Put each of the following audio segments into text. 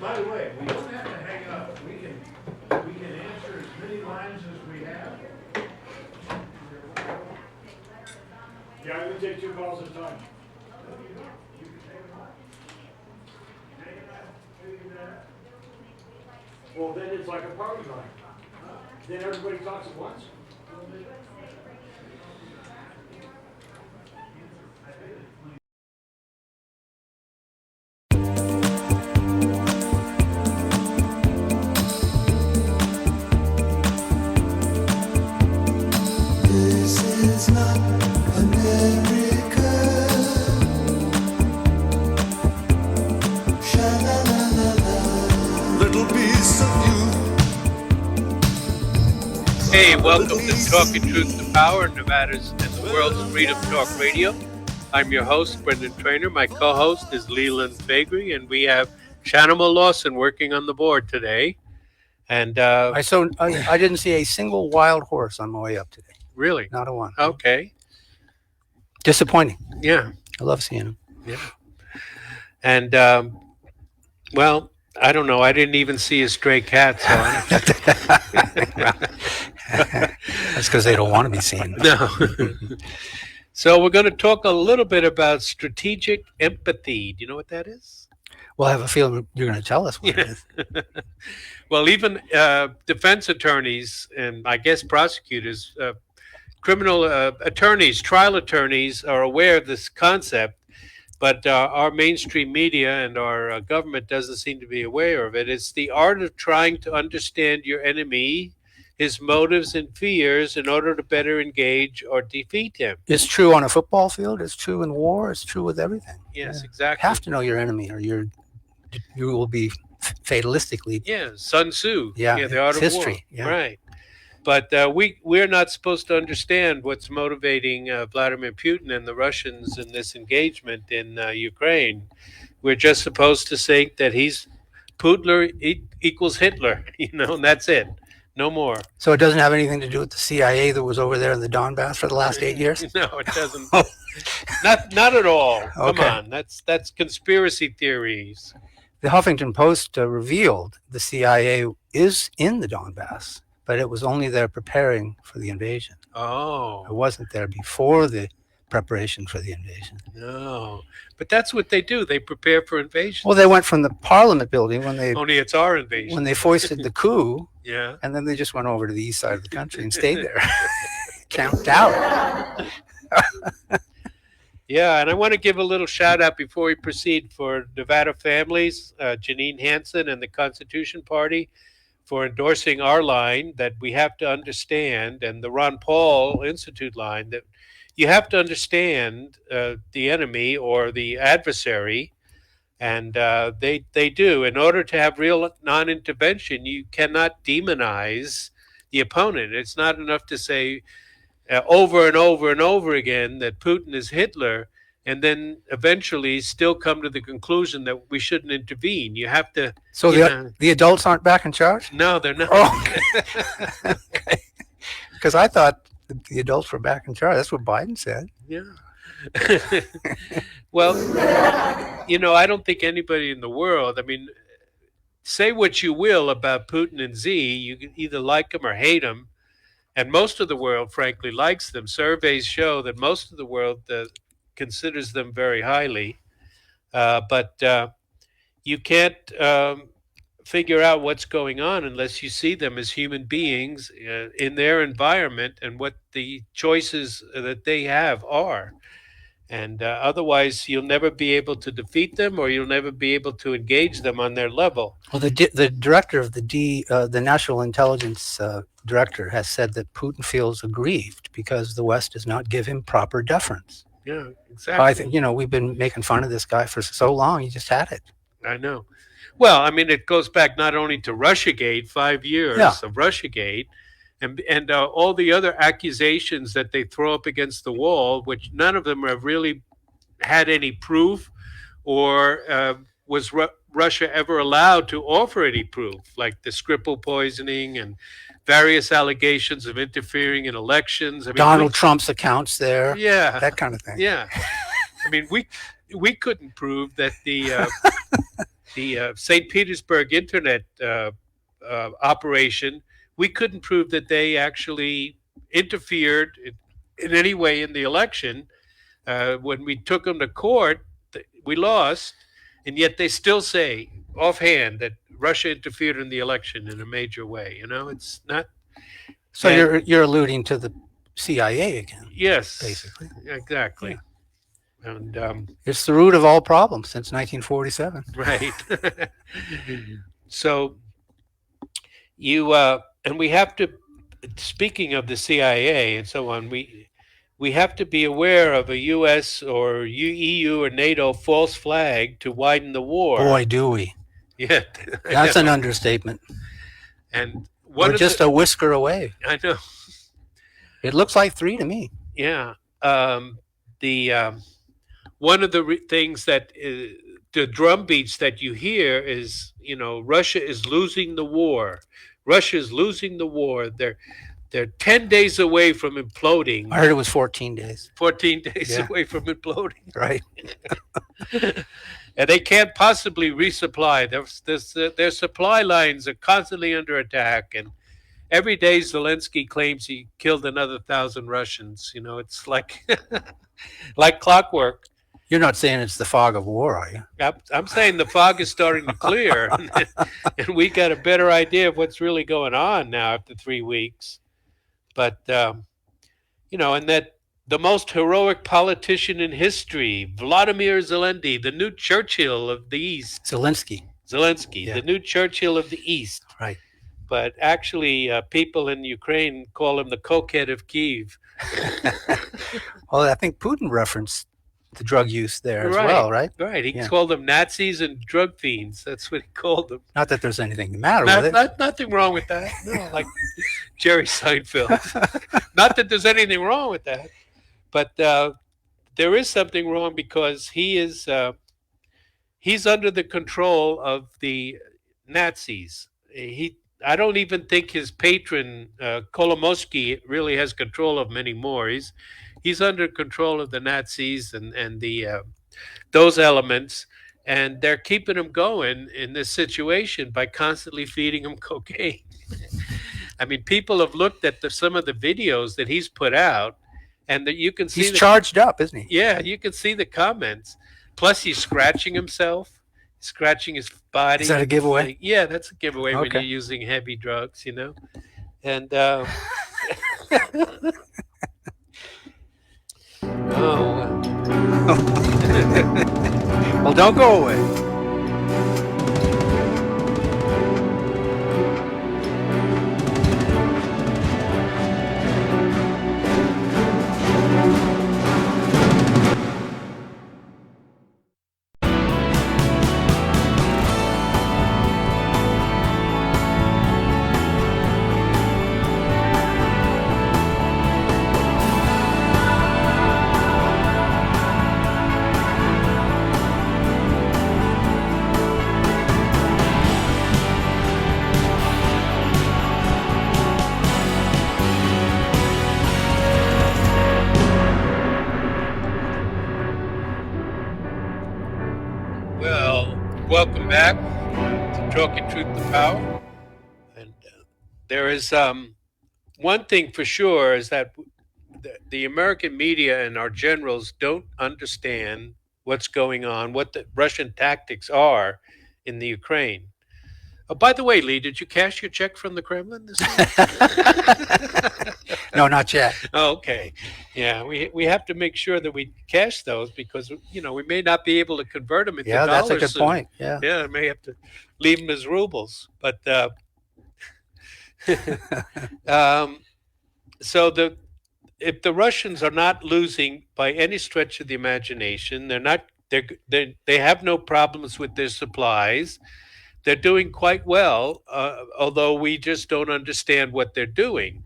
By the way, we don't have to hang up. We can answer as many lines as we have. Yeah, I would take 2 calls at a time. Well, then it's like a party line. Then everybody talks at once. This is not America. Sha-la-la-la-la. Little piece of you. Hey, welcome to Talking Truth to Power, Nevada's and the world's Freedom Talk Radio. I'm your host, Brendan Trainor. My co-host is Leland Faegre, and we have Shanama Lawson working on the board today. And I didn't see a single wild horse on my way up today. Really? Not a one. Okay. Disappointing. Yeah. I love seeing them. Yeah. And, well, I don't know. I didn't even see a stray cat. So That's because they don't want to be seen. No. So we're going to talk a little bit about strategic empathy. Do you know what that is? Well, I have a feeling you're going to tell us what it is. Well, even defense attorneys and I guess prosecutors, criminal attorneys, trial attorneys are aware of this concept, but our mainstream media and our government doesn't seem to be aware of it. It's the art of trying to understand your enemy, his motives and fears in order to better engage or defeat him. It's true on a football field. It's true in war. It's true with everything. Yes, You exactly. have to know your enemy or you will be fatalistically. Yeah, Sun Tzu. Yeah, The Art it's of history. War. Yeah. Right. But we're not supposed to understand what's motivating Vladimir Putin and the Russians in this engagement in Ukraine. We're just supposed to say that he's Putler equals Hitler, and that's it. No more. So it doesn't have anything to do with the CIA that was over there in the Donbass for the last 8 years? No, it doesn't. Not at all. Come Okay. on. That's conspiracy theories. The Huffington Post revealed the CIA is in the Donbass, but it was only there preparing for the invasion. It Oh, wasn't there before the preparation for the invasion. no. But that's what they do. They prepare for invasion. Well, they went from the Parliament building Only it's our invasion. when they foisted the coup, Yeah. and then they just went over to the east side of the country and stayed there, camped out. Yeah, and I want to give a little shout out before we proceed for Nevada families, Janine Hansen and the Constitution Party for endorsing our line that we have to understand, and the Ron Paul Institute line that you have to understand the enemy or the adversary, and they do. In order to have real non-intervention, you cannot demonize the opponent. It's not enough to say over and over and over again that Putin is Hitler, and then eventually still come to the conclusion that we shouldn't intervene. You have to. So the adults aren't back in charge? No, they're not. Oh, okay. Because I thought the adults were back in charge. That's what Biden said. Yeah. Well, I don't think anybody in the world, say what you will about Putin and Z, you can either like him or hate him. And most of the world, frankly, likes them. Surveys show that most of the world considers them very highly. But you can't figure out what's going on unless you see them as human beings in their environment and what the choices that they have are. And otherwise, you'll never be able to defeat them, or you'll never be able to engage them on their level. Well, the director of the National Intelligence Director has said that Putin feels aggrieved because the West does not give him proper deference. Yeah, exactly. I think, we've been making fun of this guy for so long. He just had it. I know. Well, it goes back not only to Russiagate, 5 years of Russiagate, and all the other accusations that they throw up against the wall, which none of them have really had any proof, or was Russia ever allowed to offer any proof, like the Skripal poisoning and various allegations of interfering in elections. Donald Trump's accounts there. Yeah. That kind of thing. Yeah. We couldn't prove that the the St. Petersburg internet operation, we couldn't prove that they actually interfered in any way in the election. When we took them to court, we lost, and yet they still say offhand that Russia interfered in the election in a major way. You know, it's not. So And- you're alluding to the CIA again. Yes, Basically. exactly. And It's the root of all problems since 1947. right. So you and we have to. Speaking of the CIA and so on, we have to be aware of a U.S. or EU or NATO false flag to widen the war. Boy, do we. Yeah, That's an understatement. and We're just a whisker away. I know. It looks like 3 to me. Yeah. One of the things that the drum beats that you hear is, Russia is losing the war. Russia is losing the war. They're 10 days away from imploding. I heard it was 14 days. 14 days Yeah. away from imploding. Right. And they can't possibly resupply. Their supply lines are constantly under attack. And every day Zelensky claims he killed another 1,000 Russians. It's like like clockwork. You're not saying it's the fog of war, are you? I'm saying the fog is starting to clear, and we got a better idea of what's really going on now after 3 weeks. But and that the most heroic politician in history, Vladimir Zelensky, the new Churchill of the East. Zelensky. Zelensky, Yeah. the new Churchill of the East. Right. But actually, people in Ukraine call him the cokehead of Kyiv. Well, I think Putin referenced the drug use there as Right. well, right? Right. He Yeah. called them Nazis and drug fiends. That's what he called them. Not that there's anything the matter with it. Nothing wrong with that. No, like Jerry Seinfeld. Not that there's anything wrong with that, but there is something wrong because he's under the control of the Nazis. I don't even think his patron Kolomoisky really has control of him anymore. He's under control of the Nazis and the those elements, and they're keeping him going in this situation by constantly feeding him cocaine. I mean, people have looked at some of the videos that he's put out, and that you can see He's charged up, isn't he? yeah, you can see the comments. Plus, he's scratching himself, scratching his body. Is that a giveaway? Yeah, that's a giveaway when Okay. you're using heavy drugs, And oh, Well, don't go away. well, welcome back to Talking Truth to Power. And there is one thing for sure is that the American media and our generals don't understand what's going on, what the Russian tactics are in the Ukraine. Oh, by the way, Lee, did you cash your check from the Kremlin this week? No, not yet. Oh, okay. Yeah, we have to make sure that we cash those because, we may not be able to convert them into Yeah, dollars. that's a good soon. point. Yeah. Yeah, I may have to leave them as rubles. But so if the Russians are not losing by any stretch of the imagination, they have no problems with their supplies. They're doing quite well, although we just don't understand what they're doing.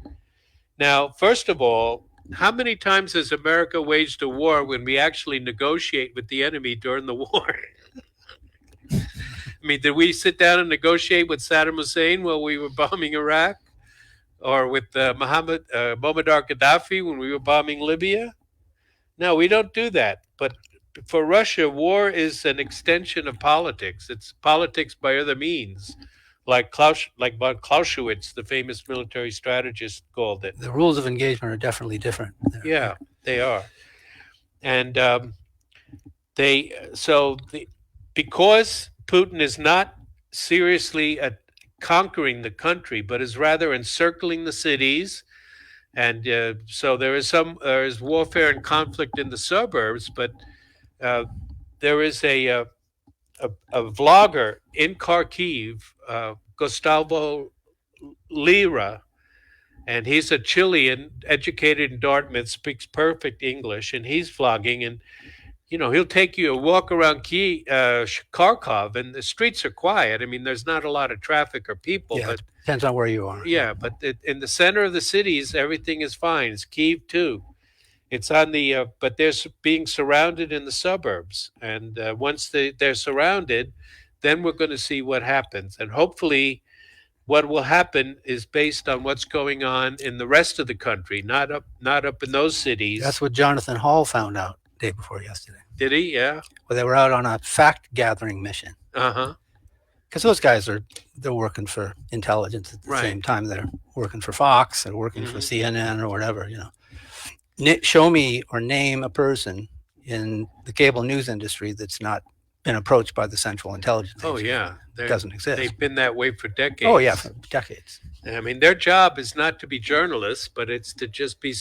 Now, first of all, how many times has America waged a war when we actually negotiate with the enemy during the war? I mean, did we sit down and negotiate with Saddam Hussein while we were bombing Iraq? Or with Muammar Gaddafi when we were bombing Libya? No, we don't do that. But for Russia, war is an extension of politics. It's politics by other means, like von Clausewitz, the famous military strategist, called it. The rules of engagement are definitely different there. Yeah, they are, and because Putin is not seriously conquering the country, but is rather encircling the cities. And so there is warfare and conflict in the suburbs, but there is a vlogger in Kharkiv, Gustavo Lira, and he's a Chilean, educated in Dartmouth, speaks perfect English, and he's vlogging, and he'll take you a walk around Kharkov, and the streets are quiet. I mean, there's not a lot of traffic or people, Yeah, but depends on where you are. yeah, but in the center of the cities, everything is fine. It's Kyiv too. It's on the, but they're being surrounded in the suburbs, and once they're surrounded, then we're going to see what happens, and hopefully, what will happen is based on what's going on in the rest of the country, not up in those cities. That's what Jonathan Hall found out the day before yesterday. Did he? Yeah. Well, they were out on a fact-gathering mission. Uh-huh. Because those guys they're working for intelligence at the Right. same time they're working for Fox, they're working for CNN or whatever, Show me or name a person in the cable news industry that's not been approached by the Central Intelligence Oh Agency. yeah. It doesn't exist. They've been that way for decades. Oh yeah, for decades. I mean, their job is not to be journalists, but it's to just be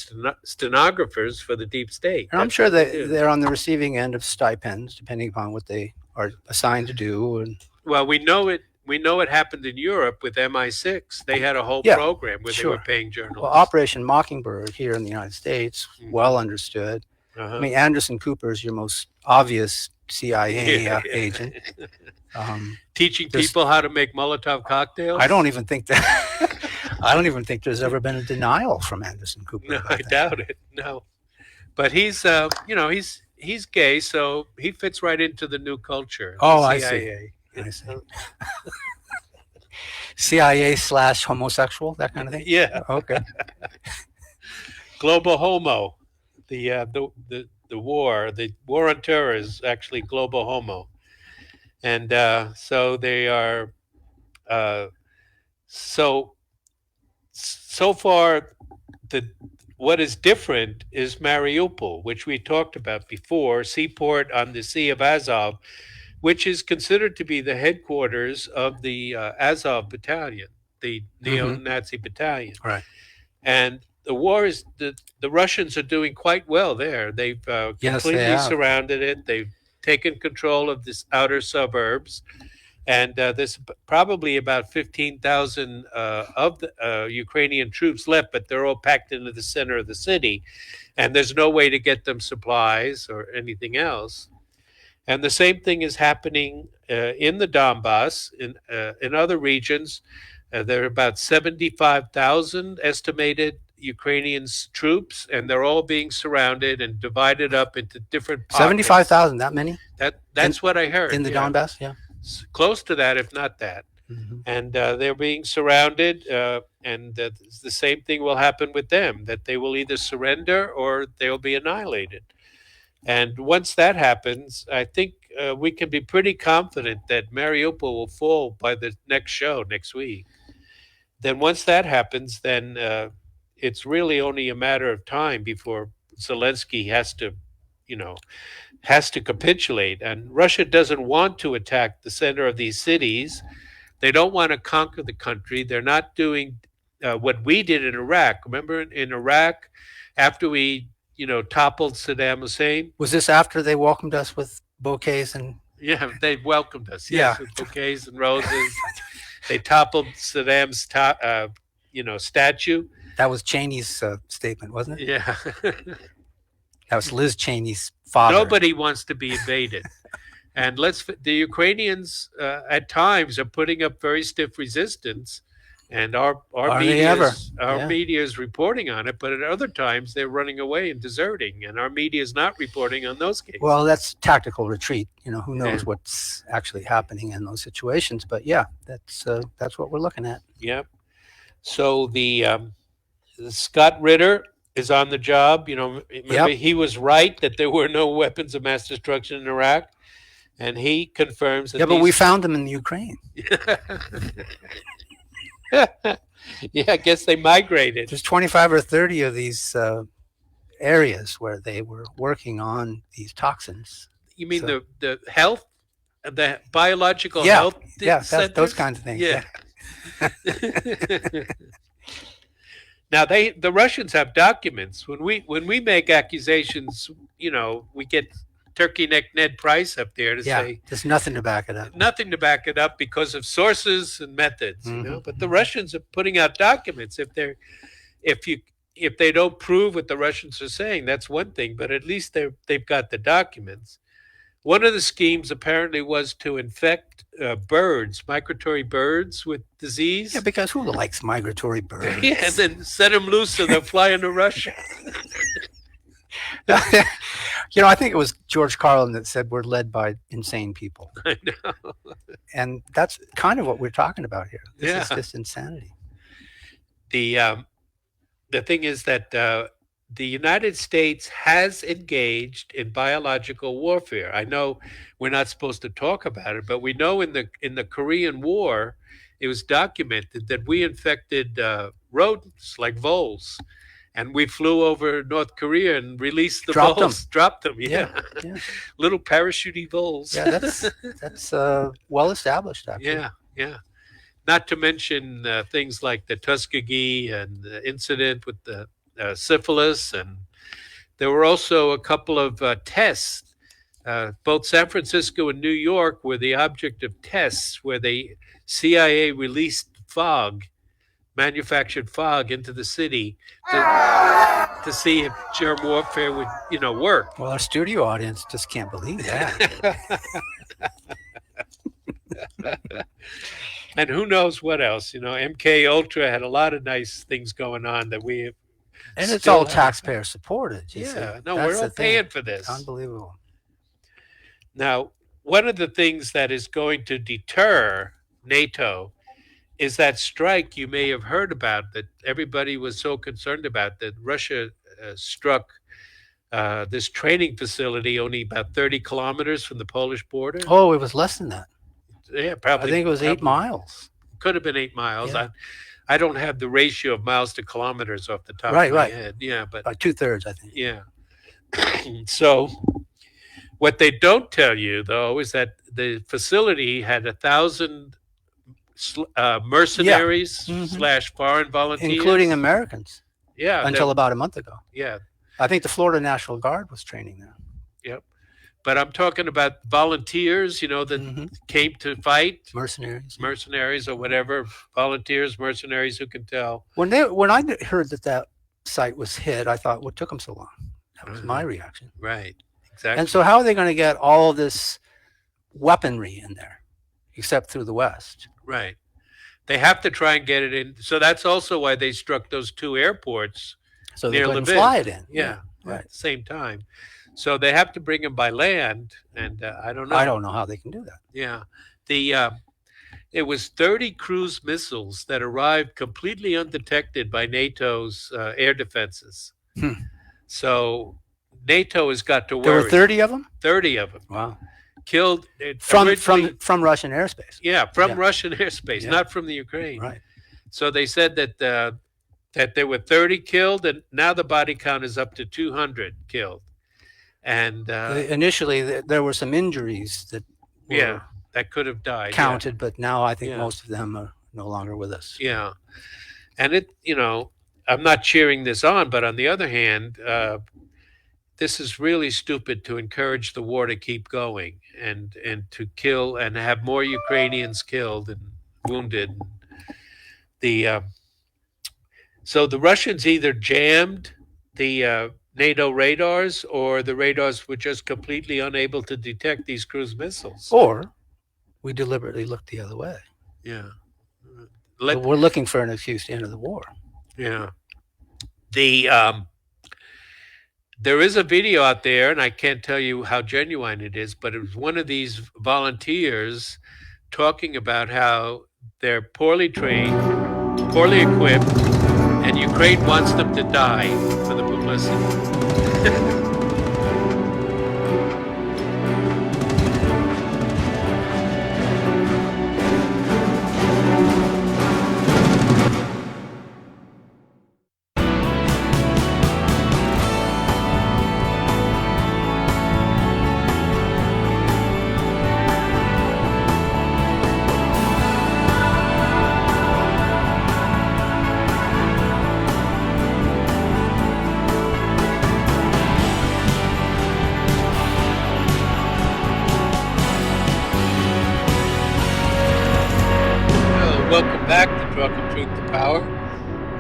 stenographers for the deep state. And I'm That's sure what they do. they're on the receiving end of stipends, depending upon what they are assigned to do. And Well, we know it. We know it happened in Europe with MI6. They had a whole Yeah, program where they sure. were paying journalists. well, Operation Mockingbird here in the United States, well understood. Uh-huh. I mean, Anderson Cooper is your most obvious CIA Yeah. agent. Teaching there's- people how to make Molotov cocktails. I don't even think there's ever been a denial from Anderson Cooper. No, about I that. doubt it. No, but he's he's gay, so he fits right into the new culture. the Oh, I see. CIA. I see. CIA/homosexual, that kind of thing. Yeah, Okay. global homo. The war on terror is actually global homo, and so they are. So far, what is different is Mariupol, which we talked about before, seaport on the Sea of Azov, which is considered to be the headquarters of the Azov Battalion, the neo-Nazi battalion. Right. And the war is the Russians are doing quite well there. They've Yes, they completely have. surrounded it. They've taken control of this outer suburbs, and there's probably about 15,000 of the Ukrainian troops left, but they're all packed into the center of the city, and there's no way to get them supplies or anything else. And the same thing is happening in the Donbass, in other regions. There are about 75,000 estimated Ukrainian troops, and they're all being surrounded and divided up into different pockets. 75,000, that many That's what I heard. in the yeah. Donbass? Yeah. Close to that, if not that. Mhm. And they're being surrounded, and the same thing will happen with them, that they will either surrender or they'll be annihilated. And once that happens, I think we can be pretty confident that Mariupol will fall by the next show next week. Then once that happens, then it's really only a matter of time before Zelensky has to capitulate. And Russia doesn't want to attack the center of these cities. They don't want to conquer the country. They're not doing what we did in Iraq. Remember in Iraq, after we toppled Saddam Hussein? Was this after they welcomed us with bouquets and? Yeah, they welcomed us. Yeah. Yes, with bouquets and roses. They toppled Saddam's statue. That was Cheney's statement, wasn't it? Yeah. That was Liz Cheney's father. Nobody wants to be invaded. And the Ukrainians at times are putting up very stiff resistance, and our Are they ever? media is reporting on it, but at other times they're running away and deserting, and our media is not reporting on those cases. Well, that's tactical retreat. Who knows Yeah. what's actually happening in those situations? But yeah, that's what we're looking at. Yep. So the Scott Ritter is on the job. You know, remember he was right that there were no weapons of mass destruction in Iraq, and he confirms that. Yeah, but we found them in Ukraine. Yeah, I guess they migrated. There's 25 or 30 of these areas where they were working on these toxins. You mean So- the health, the biological Yeah, health? yeah, those centers? kinds of things. Yeah. Now the Russians have documents. When we make accusations, you know, we get Turkey Neck Ned Price up there to Yeah, say there's nothing to back it up. nothing to back it up because of sources and methods. You know, Mhm. but the Russians are putting out documents. If they don't prove what the Russians are saying, that's one thing. But at least they've got the documents. One of the schemes apparently was to infect birds, migratory birds, with disease. Yeah, because who likes migratory birds? Yeah, and then set them loose so they'll fly into Russia. You know, I think it was George Carlin that said we're led by insane people. I know. And that's kind of what we're talking about here. This is Yeah. just insanity. The thing is that the United States has engaged in biological warfare. I know we're not supposed to talk about it, but we know in the Korean War, it was documented that we infected rodents like voles, and we flew over North Korea and released the Dropped voles. Dropped them, Yeah, yeah. yeah. Little parachutey voles. Yeah, that's well established, actually. Yeah, yeah. Not to mention things like the Tuskegee and the incident with the syphilis, and there were also a couple of tests. Both San Francisco and New York were the object of tests where the CIA released manufactured fog into the city to see if germ warfare would, work. Well, our studio audience just can't believe that. And who knows what else? MK Ultra had a lot of nice things going on that we have. And it's still all have. taxpayer supported. You Yeah, see. no, That's we're the all thing. paying for this. Unbelievable. Now, one of the things that is going to deter NATO is that strike you may have heard about that everybody was so concerned about, that Russia struck this training facility only about 30 kilometers from the Polish border. Oh, it was less than that. Yeah, I probably. think it was 8 miles. Could have been 8 miles. Yeah. I don't have the ratio of miles to kilometers off the top Right, of my right. head. Yeah, but By 2/3, I think. yeah. So what they don't tell you, though, is that the facility had 1,000 mercenaries Mhm. / foreign volunteers, Including Americans yeah, until about a month ago. yeah. I think the Florida National Guard was training there. Yep. But I'm talking about volunteers, that Mhm. came to fight, Mercenaries. mercenaries or whatever, volunteers, mercenaries, who can tell. When I heard that site was hit, I thought, what took them so long? That was my reaction. Right. Exactly. And so how are they going to get all this weaponry in there, except through the West? Right. They have to try and get it in. So that's also why they struck those 2 airports. So they Near couldn't Lviv. fly it in. Yeah. right. At the same time. So they have to bring them by land. And I don't know. I don't know how they can do that. Yeah. It was 30 cruise missiles that arrived completely undetected by NATO's air defenses. So NATO has got to worry. There were 30 of them? 30 of them. Wow. Killed. From Russian airspace. Yeah, from Yeah. Russian airspace, Yeah. not from the Ukraine. Right. So they said that there were 30 killed, and now the body count is up to 200 killed. And Initially, there were some injuries that were yeah, that could have died. counted, but now I think Yeah. most of them are no longer with us. Yeah. And I'm not cheering this on, but on the other hand, this is really stupid to encourage the war to keep going and to kill and have more Ukrainians killed and wounded. So the Russians either jammed the NATO radars, or the radars were just completely unable to detect these cruise missiles. Or we deliberately looked the other way. Yeah. But we're looking for an excuse to enter the war. Yeah. There is a video out there, and I can't tell you how genuine it is, but it was one of these volunteers talking about how they're poorly trained, poorly equipped, and Ukraine wants them to die for the publicity. Welcome back to Talking Truth to Power.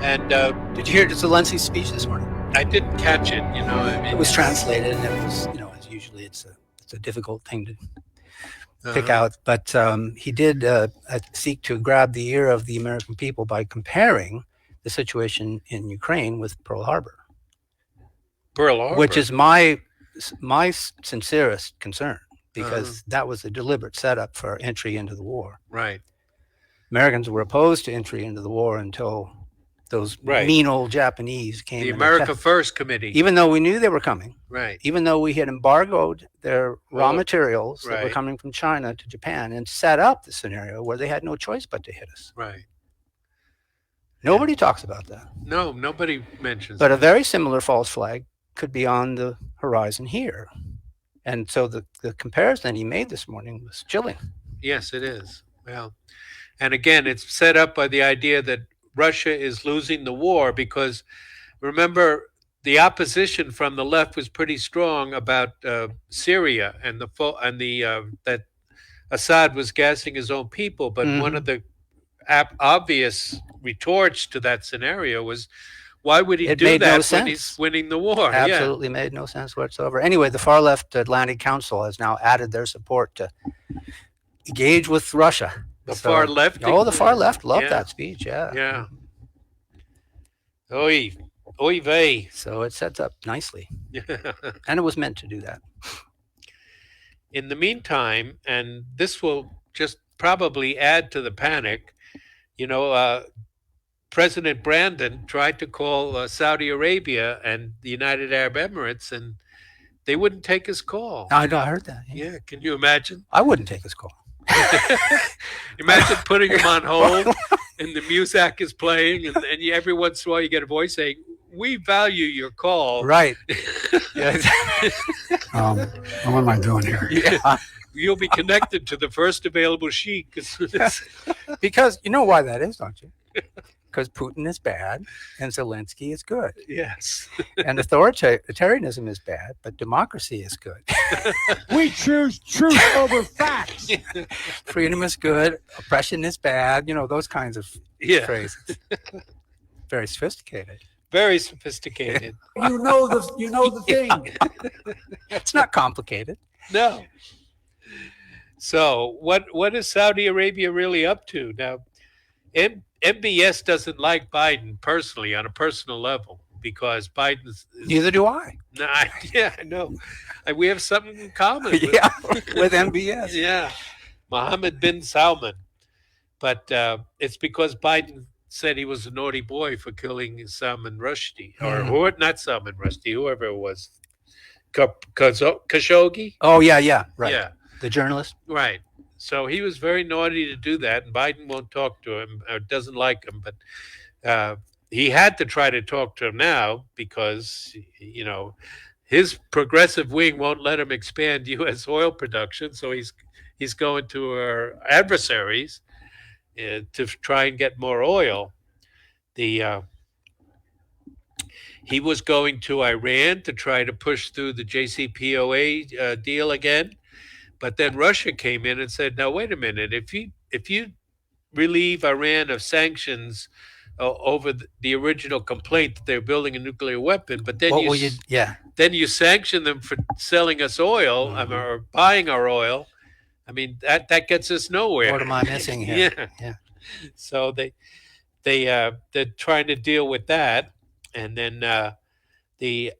And Did you hear Zelensky's speech this morning? I didn't catch it, you know. I mean, It was translated, and it was, as usually, it's a difficult thing to pick out. But he did seek to grab the ear of the American people by comparing the situation in Ukraine with Pearl Harbor, which is my sincerest concern, because that was a deliberate setup for entry into the war. Right. Americans were opposed to entry into the war until those mean old Japanese came. The America First Committee. Even though we knew they were coming. Right. Even though we had embargoed their raw materials that were coming from China to Japan, and set up the scenario where they had no choice but to hit us. Right. Nobody talks about that. No, nobody mentions But a very similar false flag could be on the horizon here. And so the comparison he made this morning was chilling. Yes, it is. Well, and again, it's set up by the idea that Russia is losing the war, because remember, the opposition from the left was pretty strong about Syria and that Assad was gassing his own people. But one of the obvious retorts to that scenario was, why would he do that when he's winning the war? Absolutely made no sense whatsoever. Anyway, the far left Atlantic Council has now added their support to engage with Russia. The far left? Oh, the far left loved that speech, Yeah. Oy vey. So it sets up nicely. And it was meant to do that. In the meantime, and this will just probably add to the panic, President Brandon tried to call Saudi Arabia and the United Arab Emirates, and they wouldn't take his call. I heard that. Yeah, can you imagine? I wouldn't take his call. Imagine putting him on hold and the music is playing, and every once in a while you get a voice saying, "We value your call." Right. What am I doing here? Yeah. You'll be connected to the first available sheik as soon as... Because you know why that is, don't you? Because Putin is bad and Zelensky is good. Yes. And authoritarianism is bad, but democracy is good. We choose truth over facts. Freedom is good, oppression is bad, those kinds of phrases. Very sophisticated. Very sophisticated. You know the thing. It's not complicated. No. So what is Saudi Arabia really up to? Now, MBS doesn't like Biden personally, on a personal level, because Biden's... Neither do I. I know. We have something in common. With MBS. Yeah. Mohammed bin Salman. But it's because Biden said he was a naughty boy for killing Salman Rushdie. Or not Salman Rushdie, whoever it was. Khashoggi? Oh, yeah, right. Yeah. The journalist? Right. So he was very naughty to do that, and Biden won't talk to him, or doesn't like him. But he had to try to talk to him now because, his progressive wing won't let him expand U.S. oil production. So he's going to our adversaries to try and get more oil. He was going to Iran to try to push through the JCPOA deal again. But then Russia came in and said, "Now wait a minute. If you relieve Iran of sanctions over the original complaint that they're building a nuclear weapon, but then then you sanction them for selling us oil or buying our oil. I mean that gets us nowhere. What am I missing here? Yeah. So they're trying to deal with that, and then he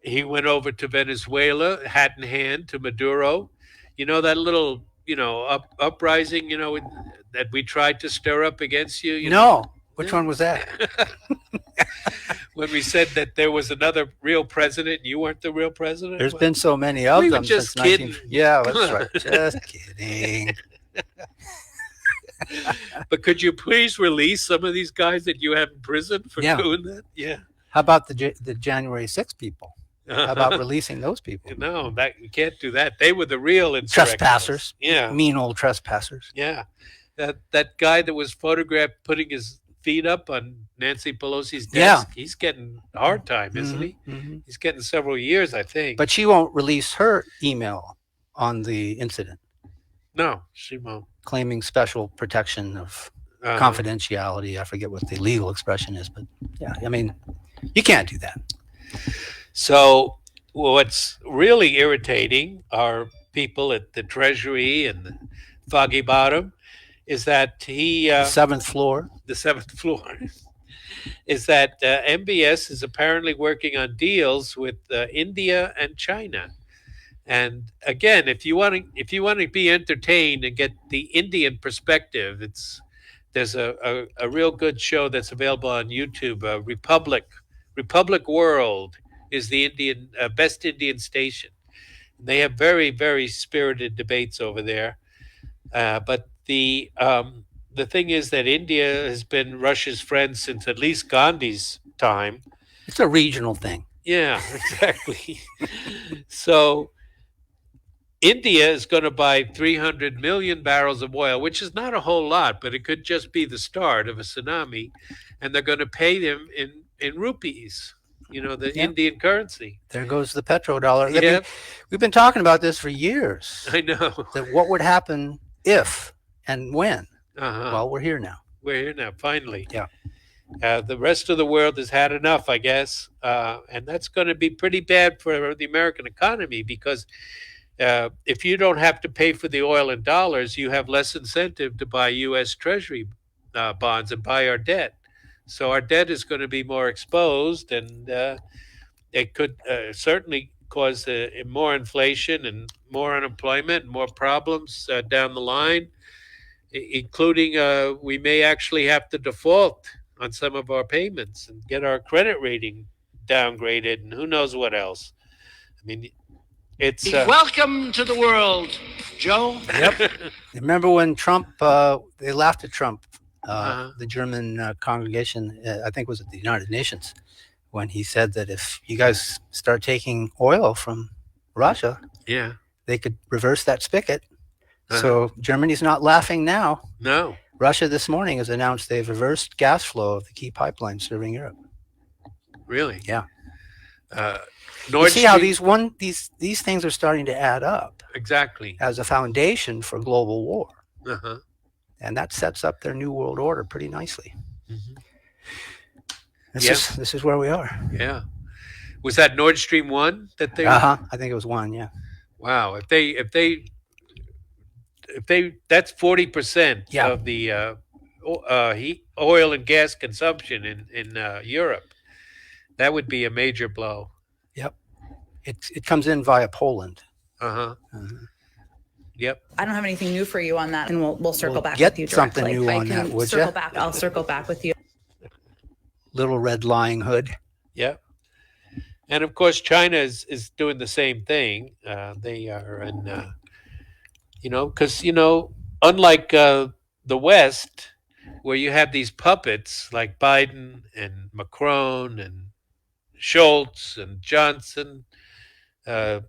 went over to Venezuela, hat in hand, to Maduro. That little, uprising, that we tried to stir up against you? No. Which one was that? when we said that there was another real president, you weren't the real president? There's been so many of We were them just since 19... kidding. Yeah, that's right. Just kidding. But could you please release some of these guys that you have in prison for Yeah. doing that? Yeah. How about the January 6th people? How about releasing those people? No, that you can't do that. They were the real insurrectionists. Trespassers. Yeah. Mean old trespassers. Yeah. That guy that was photographed putting his feet up on Nancy Pelosi's desk, he's getting a hard time, isn't he? Mm-hmm. He's getting several years, I think. But she won't release her email on the incident, no, she won't. claiming special protection of confidentiality. I forget what the legal expression is, but yeah, I mean, you can't do that. So what's really irritating are people at the Treasury and the Foggy Bottom is that he... The seventh floor. The seventh floor. Is that MBS is apparently working on deals with India and China. And again, if you want to be entertained and get the Indian perspective, there's a real good show that's available on YouTube. Republic World is the Indian best Indian station. They have very, very spirited debates over there. But the thing is that India has been Russia's friend since at least Gandhi's time. It's a regional thing. Yeah, exactly. So India is going to buy 300 million barrels of oil, which is not a whole lot, but it could just be the start of a tsunami. And they're going to pay them in rupees, the Indian currency. There goes the petrodollar. Yeah. We've been talking about this for years. I know. That what would happen if and when? Uh-huh. Well, we're here now. We're here now, finally. Yeah. The rest of the world has had enough, I guess. And that's going to be pretty bad for the American economy because if you don't have to pay for the oil in dollars, you have less incentive to buy U.S. Treasury bonds and buy our debt. So our debt is going to be more exposed, and it could certainly cause more inflation and more unemployment and more problems down the line, including we may actually have to default on some of our payments and get our credit rating downgraded and who knows what else. I mean, it's... Welcome to the world, Joe. Yep. Remember when Trump, they laughed at Trump, the German congregation, I think it was at the United Nations, when he said that if you guys start taking oil from Russia, they could reverse that spigot. So Germany's not laughing now. No. Russia this morning has announced they've reversed gas flow of the key pipeline serving Europe. Really? Yeah. Nord You see how Stream- these things are starting to add up Exactly. as a foundation for global war. Uh-huh. And that sets up their new world order pretty nicely. Mm-hmm. This is where we are. Yeah. Was that Nord Stream 1 that they... I think it was one, yeah. Wow. If they that's 40% Yeah. of the oil and gas consumption in Europe. That would be a major blow. Yep. It comes in via Poland. Uh-huh. Yep. I don't have anything new for you on that, and we'll circle back get with you something directly. new I on can that, would circle ya? back. I'll circle back with you. Little red lying hood. Yep. And of course, China is doing the same thing. They are in, because, unlike the West, where you have these puppets like Biden and Macron and Schultz and Johnson, when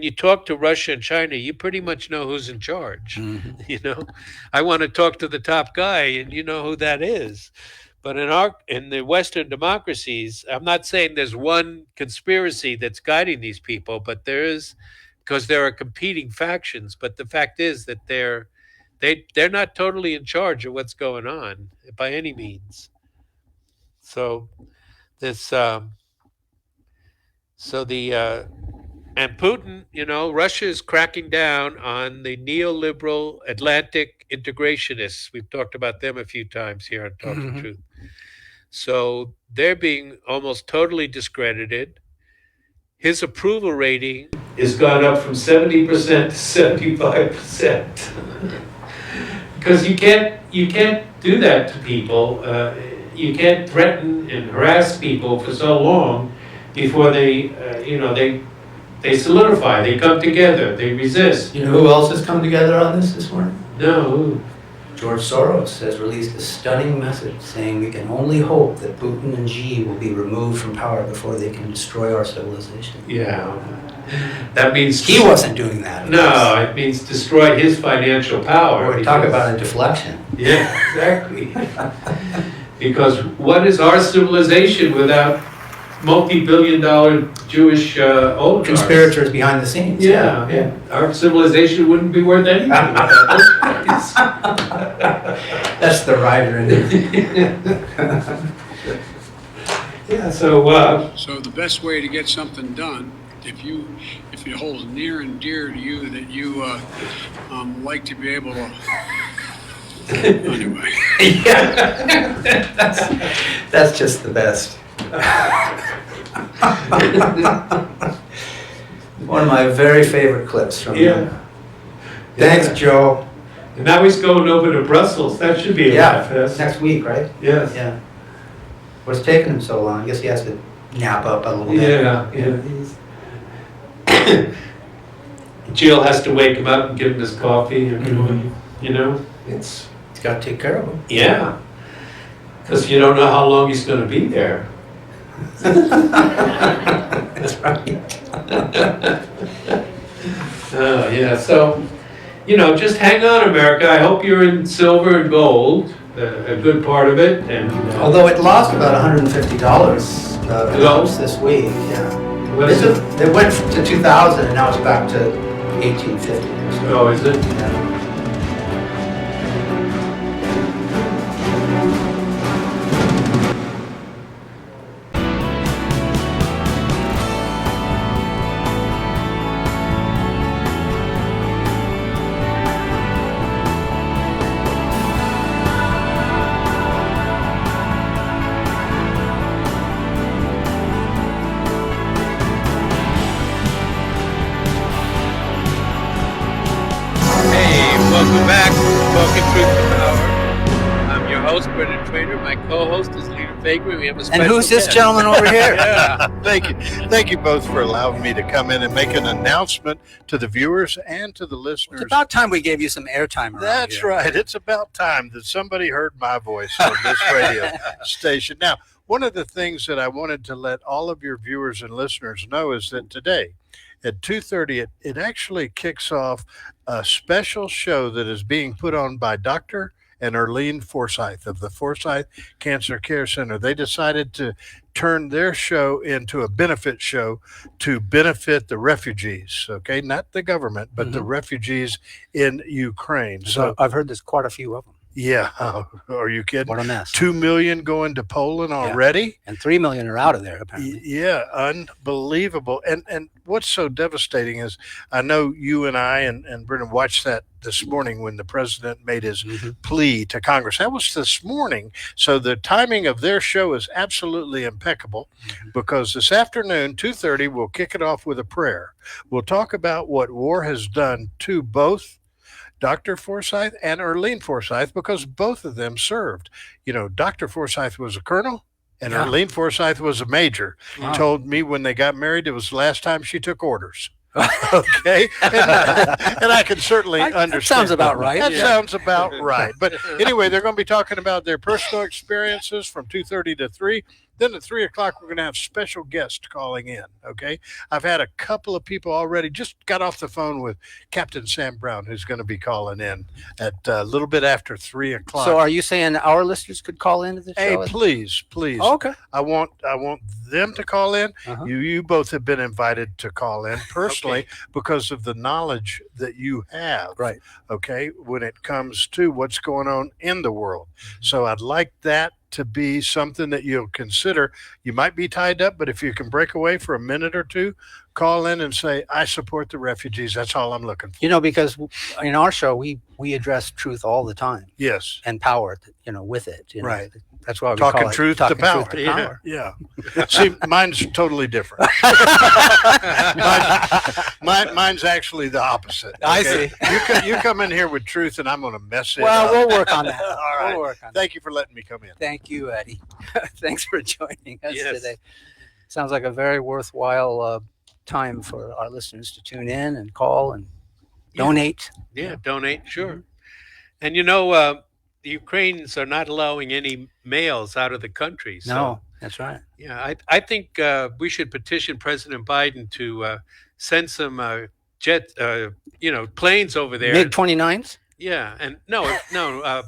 you talk to Russia and China, you pretty much know who's in charge. Mm-hmm. I want to talk to the top guy, and you know who that is. But in the Western democracies, I'm not saying there's one conspiracy that's guiding these people, but there is, because there are competing factions. But the fact is that they're not totally in charge of what's going on by any means. So this, and Putin, Russia is cracking down on the neoliberal Atlantic integrationists. We've talked about them a few times here on Talking Truth. So they're being almost totally discredited. His approval rating has gone up from 70% to 75%. Because you can't do that to people. threaten and harass people for so long before they, they solidify, they come together, they resist. You know who else has come together on this morning? No. George Soros has released a stunning message saying we can only hope that Putin and Xi will be removed from power before they can destroy our civilization. Yeah. That means He wasn't doing that. No, it means destroy his financial power. Or talk about a deflection. Yeah, exactly. Because what is our civilization without multi-billion-dollar Jewish oligarchs? Conspirators behind the scenes. Yeah. Our civilization wouldn't be worth anything without those guys. That's the writer in it. Yeah, so So the best way to get something done, if it holds near and dear to you that you like to be able to. Anyway. Yeah. That's just the best. One of my very favorite clips from him. Thanks, Joe. And now he's going over to Brussels. That should be a laugh fest. Next week, right? Yes. Yeah. What's taking him so long? I guess he has to nap up a little bit. Yeah. Jill has to wake him up and give him his coffee every morning. He's got to take care of him. Yeah. Because you don't know how long he's going to be there. That's right. Oh, yeah. So, just hang on, America. I hope you're in silver and gold, a good part of it. And although it lost about $150 this week. Yeah. What is it? It went to 2,000 and now it's back to 1850. Oh, is it? Yeah. Welcome back. Welcome Truth to Power. I'm your host, Brendan Trainor. My co-host is Leader Faegre. We have a special And who's this guest. gentleman over here? Yeah, thank you. Thank you both for allowing me to come in and make an announcement to the viewers and to the listeners. It's about time we gave you some airtime around That's here. right. It's about time that somebody heard my voice on this radio station. Now, one of the things that I wanted to let all of your viewers and listeners know is that today at 2:30, it actually kicks off a special show that is being put on by Dr. and Forsythe of the Forsythe Cancer Care Center. They decided to turn their show into a benefit show to benefit the refugees, okay? Not the government, but the refugees in Ukraine. So I've heard there's quite a few of them. Yeah. Are you kidding? What a mess. 2 million going to Poland already? And 3 million are out of there, apparently. Yeah, unbelievable. And what's so devastating is I know you and I and Brendan watched that this morning when the president made his plea to Congress. That was this morning. So the timing of their show is absolutely impeccable because this afternoon, 2:30, we'll kick it off with a prayer. We'll talk about what war has done to both Dr. Forsythe and Forsythe because both of them served. Dr. Forsythe was a colonel and Forsythe was a major. Wow. Told me when they got married, it was the last time she took orders. Okay. And I can certainly understand. That sounds about right. That sounds about right. But anyway, they're going to be talking about their personal experiences from 2:30 to 3. Then at 3 o'clock, we're going to have special guests calling in, okay? I've had a couple of people already, just got off the phone with Captain Sam Brown, who's going to be calling in at a little bit after 3 o'clock. So are you saying our listeners could call into the show? Hey, please. Oh, okay. I want them to call in. You both have been invited to call in personally because of the knowledge that you have, right? Okay, when it comes to what's going on in the world. So I'd like that to be something that you'll consider. You might be tied up, but if you can break away for a minute or two, call in and say, I support the refugees. That's all I'm looking for. Because in our show, we address truth all the time. Yes. And power, with it. Right. That's why we Talking call it truth talking to power. truth to power. Yeah. See, mine's totally different. Mine's actually the opposite. I okay? see. You come in here with truth, and I'm going to mess it Well, up. we'll work on that. All right. We'll work on that. Thank you for letting me come in. Thank you, Eddie. Thanks for joining us Yes. today. Sounds like a very worthwhile time for our listeners to tune in and call and donate. Yeah, donate, sure. And the Ukrainians are not allowing any males out of the country. So, No, that's right. yeah, I think we should petition President Biden to send some planes over there. MiG-29s? Yeah, and no,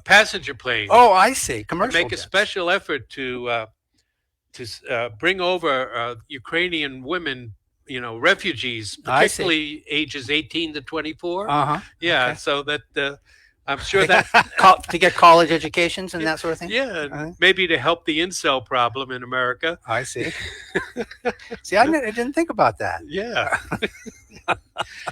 passenger planes. Oh, I see. Commercial Make a jets. special effort to bring over Ukrainian women, refugees, I see. particularly ages 18 to 24. Uh-huh. Yeah, okay. so that I'm sure that To get college educations and that sort of thing? yeah, Uh-huh. maybe to help the incel problem in America. I see. See, I didn't think about that. Yeah.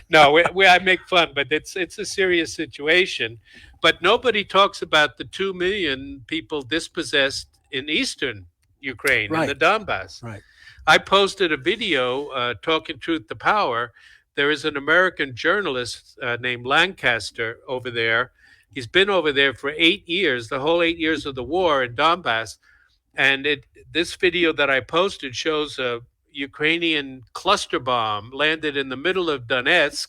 No, I make fun, but it's a serious situation. But nobody talks about the 2 million people dispossessed in eastern Ukraine, in the Donbass. Right. I posted a video talking truth to power. There is an American journalist named Lancaster over there. He's been over there for 8 years, the whole 8 years of the war in Donbass. And this video that I posted shows a Ukrainian cluster bomb landed in the middle of Donetsk,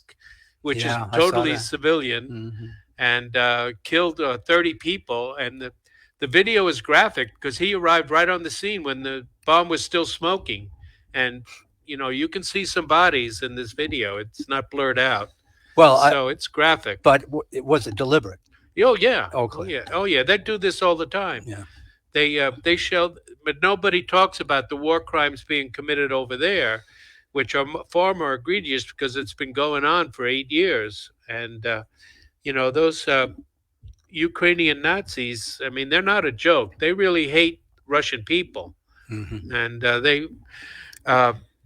which Yeah, is I saw totally that. civilian, Mhm. and killed 30 people. And the video is graphic because he arrived right on the scene when the bomb was still smoking. And, you can see some bodies in this video. It's not blurred out. Well, So it's graphic. but was it deliberate? Oh, yeah. Okay. Oh, yeah. Oh, yeah. They do this all the time. Yeah. They show, but nobody talks about the war crimes being committed over there, which are far more egregious because it's been going on for 8 years. And, those Ukrainian Nazis, I mean, they're not a joke. They really hate Russian people. Mm-hmm. And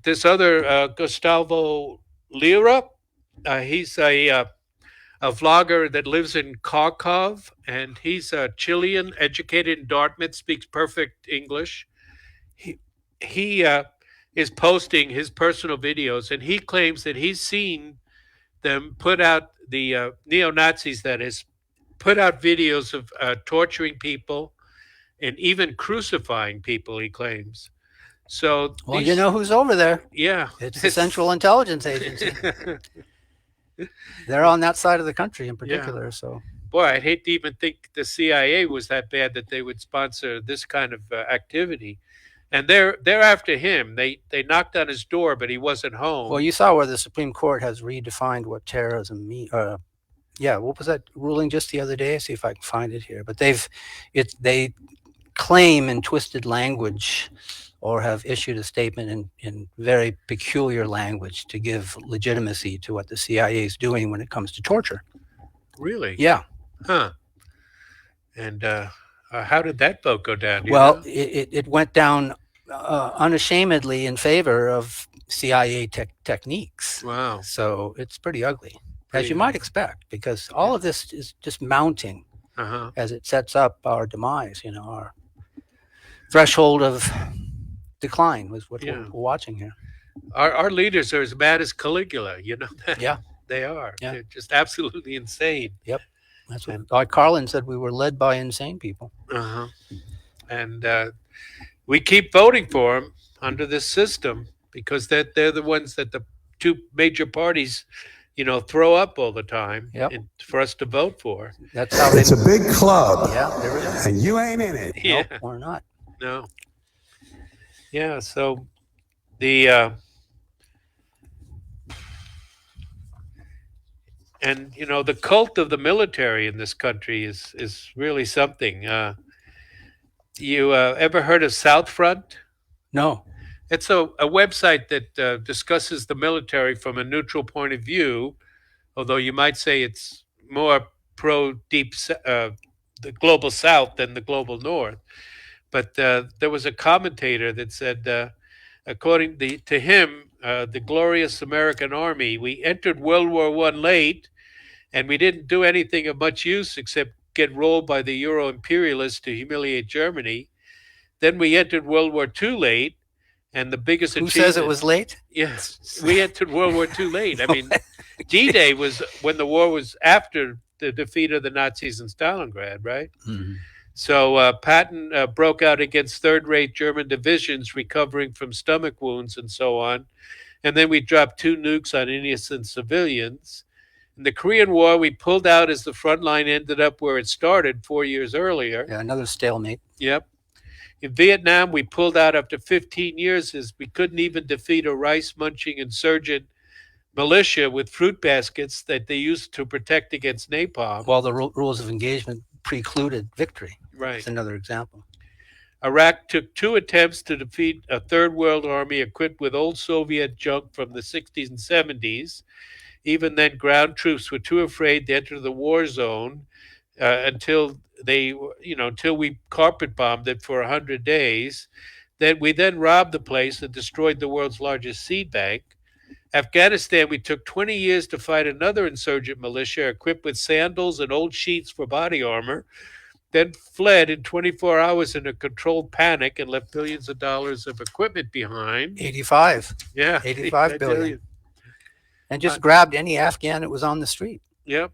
this other Gustavo Lira, he's a vlogger that lives in Kharkov, and he's a Chilean, educated in Dartmouth, speaks perfect English. He is posting his personal videos, and he claims that he's seen them put out, the neo-Nazis that is, put out videos of torturing people and even crucifying people, he claims. So, Well, you know who's over there? yeah. It's the Central Intelligence Agency. They're on that side of the country in particular. So, Boy, I'd hate to even think the CIA was that bad that they would sponsor this kind of activity. And they're after him. They knocked on his door, but he wasn't home. well, you saw where the Supreme Court has redefined what terrorism means. Yeah, what was that ruling just the other day? See if I can find it here. But they claim in twisted language, or have issued a statement in very peculiar language to give legitimacy to what the CIA is doing when it comes to torture. Really? Yeah. Huh. And how did that vote go down? Do you Well, know? it went down unashamedly in favor of CIA techniques. Wow. So it's pretty ugly, Pretty as you might expect, because all of this is just mounting Uh-huh. as it sets up our demise, our threshold of decline was what Yeah. we're watching here. Our leaders are as mad as Caligula, that? Yeah. They are. Yeah. They're just absolutely insane. That's what like Carlin said, we were led by insane people. Uh-huh. And we keep voting for them under this system because they're the ones that the two major parties, throw up all the time Yep. and for us to vote for. That's how It's a big club, Yeah, there we go. and you ain't in it. Yeah. Nope, we're not. No. Yeah, so the and the cult of the military in this country is really something. You ever heard of South Front? No. It's a website that discusses the military from a neutral point of view, although you might say it's more pro the global South than the global North. But there was a commentator that said, according to him, the glorious American Army, we entered World War I late, and we didn't do anything of much use except get rolled by the Euro imperialists to humiliate Germany. Then we entered World War II late, and the biggest Who achievement. says it was late? Yes, we entered World War II late. I mean, D-Day was when the war was after the defeat of the Nazis in Stalingrad, right? Mhm. So Patton broke out against third-rate German divisions recovering from stomach wounds and so on. And then we dropped 2 nukes on innocent civilians. In the Korean War, we pulled out as the front line ended up where it started 4 years earlier. Yeah, another stalemate. Yep. In Vietnam, we pulled out after 15 years as we couldn't even defeat a rice-munching insurgent militia with fruit baskets that they used to protect against napalm. While the rules of engagement precluded victory. Right. That's another example. Iraq took 2 attempts to defeat a third world army equipped with old Soviet junk from the 60s and 70s. Even then, ground troops were too afraid to enter the war zone until we carpet bombed it for 100 days. Then we robbed the place and destroyed the world's largest seed bank. Afghanistan, we took 20 years to fight another insurgent militia equipped with sandals and old sheets for body armor, then fled in 24 hours in a controlled panic and left billions of dollars of equipment behind. 85. Yeah. 85 billion. And just grabbed any Afghan that was on the street. Yep.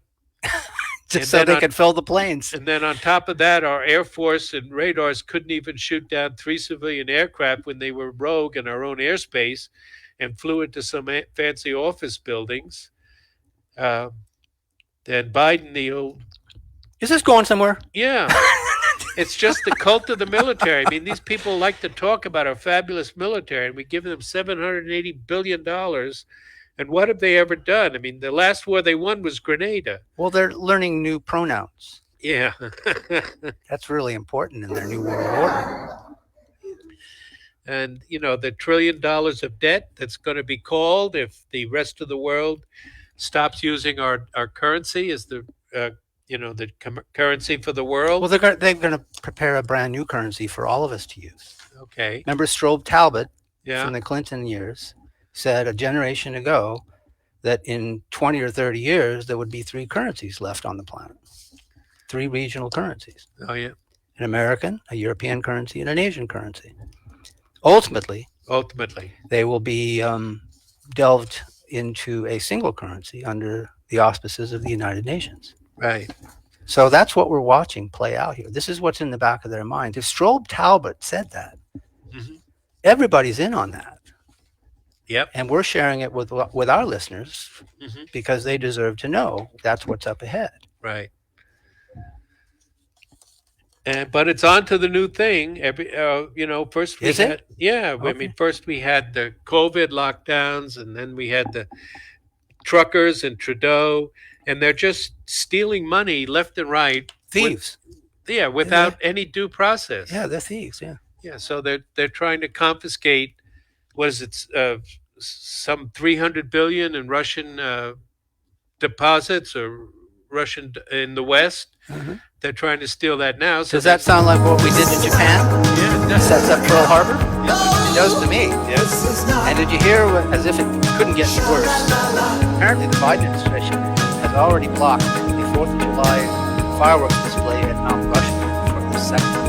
Just so they could fill the planes. And then on top of that, our Air Force and radars couldn't even shoot down 3 civilian aircraft when they were rogue in our own airspace and flew into some fancy office buildings. Then Biden, the old... Is this going somewhere? Yeah. It's just the cult of the military. I mean, these people like to talk about our fabulous military, and we give them $780 billion. And what have they ever done? I mean, the last war they won was Grenada. Well, they're learning new pronouns. Yeah. That's really important in their new world order. And, the $1 trillion of debt that's going to be called if the rest of the world stops using our currency as the currency for the world. Well, they're going to prepare a brand new currency for all of us to use. Okay. Remember Strobe Talbot Yeah. from the Clinton years said a generation ago that in 20 or 30 years, there would be 3 currencies left on the planet. 3 regional currencies. Oh, yeah. An American, a European currency, and an Asian currency. Ultimately, they will be delved into a single currency under the auspices of the United Nations. Right. So that's what we're watching play out here. This is what's in the back of their mind. If Strobe Talbot said that, everybody's in on that. Yep. And we're sharing it with our listeners because they deserve to know that's what's up ahead. Right. But it's on to the new thing. First we Is had, it? yeah. Okay. I mean, first we had the COVID lockdowns, and then we had the truckers and Trudeau, and they're just stealing money left and right. Thieves. Without any due process. Yeah, they're thieves. Yeah. Yeah. So they're trying to confiscate. What is it? Some 300 billion in Russian deposits or Russian in the West. They're trying to steal that now. So Does that sound like what we did in Japan? Yeah, it does. Sets up Pearl Harbor? It does to me. Yes. And did you hear, as if it couldn't get any worse, apparently the Biden administration has already blocked the 4th of July fireworks display at Mount Rushmore for the 2nd